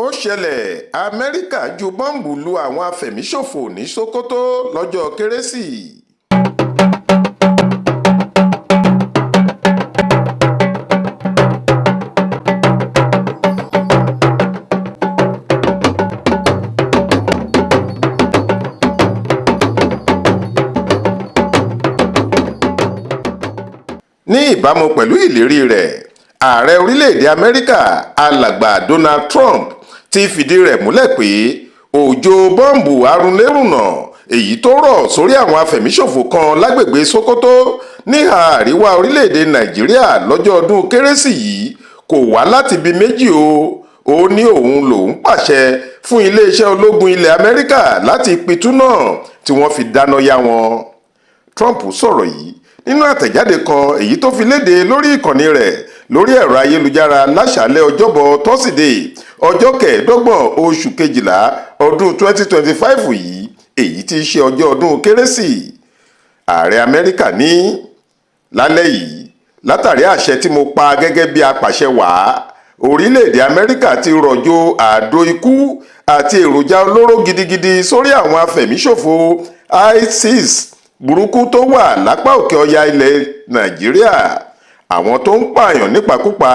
ó ṣẹlẹ̀ amẹ́ríkà ju bọ́ǹbù lu àwọn afẹ̀míṣòfò ní sokoto lọ́jọ́ kérésì. ní ìbámu pẹ̀lú ìlérí rẹ̀, ààrẹ orílẹ̀-èdè amẹ́ríkà alàgbà Donald Trump ti fìdí rẹ̀ múlẹ̀ pé òjò bọ́ǹbù arúnlérùnà èyí tó rọ̀ sórí àwọn afẹ̀míṣòfò kan lágbègbè Sokoto níhà àríwá orílẹ̀-èdè Nàìjíríà lọ́jọ́ ọdún kérésì yìí kò wá láti ibi méjì ó ní òun lòún pàṣẹ fún iléeṣẹ́ ológun ilẹ̀ Amẹ́ríkà láti pitú náà tí wọ́n fi dáná yá wọn. Trump sọ̀rọ̀ yìí nínú àtẹ̀jáde kan èyí tó fi léde lórí ìkànnì rẹ̀ lórí ẹ̀rọ ayélujára láṣàálẹ̀ ọjọ́bọ̀ tọ́sídẹ̀ẹ́ ọjọ́ 25 oṣù kejìlá ọdún 2025 yìí èyí tí í ṣe ọjọ́ ọdún kérésì. ààrẹ amẹ́ríkà ní lálẹ́ yìí látàrí àṣẹ tí mo pa gẹ́gẹ́ bí apàṣẹ wàá, orílẹ̀-èdè amẹ́ríkà ti rọ̀jò àdó ikú àti èròjà olóró gidigidi sórí àwọn afẹ̀míṣòfò ISIS burúkú tó wà lápá òkè ọya ilẹ̀ Nàìjíríà. àwọn tó ń pààyàn nípakúpa,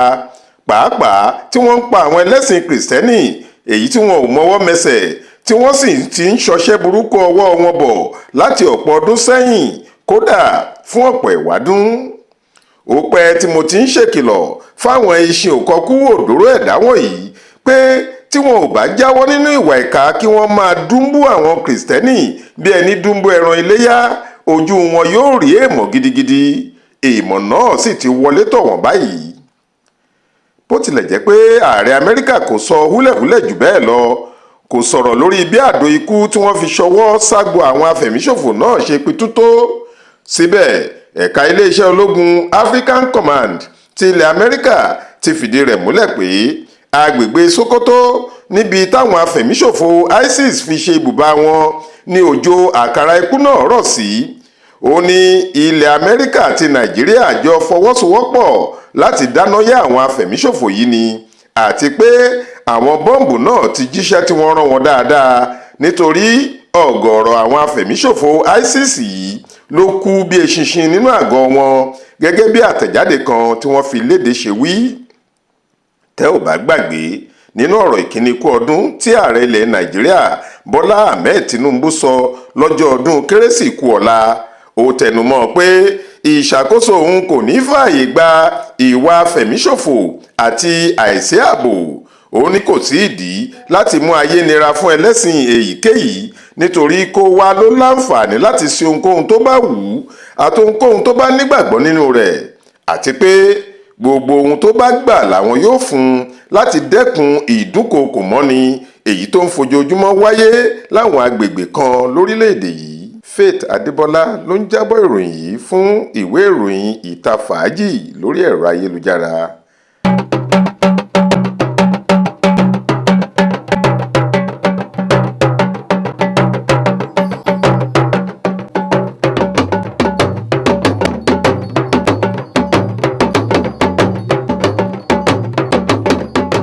pàápàá tí wọ́n ń pa àwọn ẹlẹ́sìn kìrìsìtẹ́nì èyí tí wọn ò mọwọ́ mẹsẹ̀ tí wọ́n sì ti ń ṣọṣẹ́ burúkú ọwọ́ wọn bọ̀ láti ọ̀pọ̀ ọdún sẹ́yìn, kódà fún ọ̀pọ̀ ìwádún. ó pẹ́ tí mo ti ń ṣèkìlọ̀ fáwọn iṣin òkọkú òdòró ẹ̀dá wọ̀nyí pé tí wọn ò bá jáwọ́ nínú ìwà ìkà kí wọ́n máa dúnbú àwọn kìrìsìtẹ́nì bí ẹni dúnbú ẹran iléyá, ojú wọn yóò rí èèmọ̀ gidigidi. èèmọ̀ náà sì ti wọlé tọ̀ wọ́n báyìí. bó tilẹ̀ jẹ́ pé ààrẹ amẹ́ríkà kò sọ húlẹ̀húlẹ̀ jù bẹ́ẹ̀ lọ, kò sọ̀rọ̀ lórí bí àdó ikú tí wọ́n fi ṣọwọ́ ságbo àwọn afẹ̀míṣòfò náà ṣe pitú tó. síbẹ̀ ẹ̀ka iléeṣẹ́ ológun African Command ti ilẹ̀ amẹ́ríkà ti fìdí rẹ̀ múlẹ̀ pé agbègbè Sokoto níbi táwọn afẹ̀míṣòfò ISIS fi ṣe ibùba wọn ní òjò àkàrà ikú náà rọ̀ sí. ó ní ilẹ̀ amẹ́ríkà àti nàìjíríà jọ fọwọ́sowọ́pọ̀ láti dáná yá àwọn afẹ̀míṣòfò yìí ni, àti pé àwọn bọ́ǹbù náà ti jíṣẹ́ tí wọ́n rán wọn dáadáa, nítorí ọ̀gọ̀ọ̀rọ̀ àwọn afẹ̀míṣòfò ISIS yìí ló kú bí eṣinṣin nínú àgọ́ wọn, gẹ́gẹ́ bí àtẹ̀jáde kan tí wọ́n fi léde ṣe wí. tẹ́ ò bá gbàgbé, nínú ọ̀rọ̀ ìkíní kú ọdún tí ààrẹ ilẹ̀ nàìjíríà Bọ́lá Ahmed Tinubu sọ lọ́jọ́ ọdún kérésì kù ọ̀la, ó tẹnumọ́ pé ìṣàkóso òun kò ní fààyè gba ìwà afẹ̀míṣòfò àti àìsí ààbò. ó ní kò sí ìdí láti mú ayé nira fún ẹlẹ́sìn èyíkéyìí, nítorí kó wá ló láǹfààní láti ṣe ohunkóhun tó bá wù ú àti ohunkóhun tó bá nígbàgbọ́ nínú rẹ̀, àti pé gbogbo ohun tó bá gbà làwọn yóò fún un láti dẹ́kun ìdúnkookò mọ́ni èyí tó ń fojoojúmọ́ wáyé láwọn agbègbè kan lórílẹ̀‐èdè yìí. Faith Adébọ́lá ló ń jábọ̀ ìròyìn yìí fún ìwé ìròyìn Ìta Fàájì lórí ẹ̀rọ ayélujára.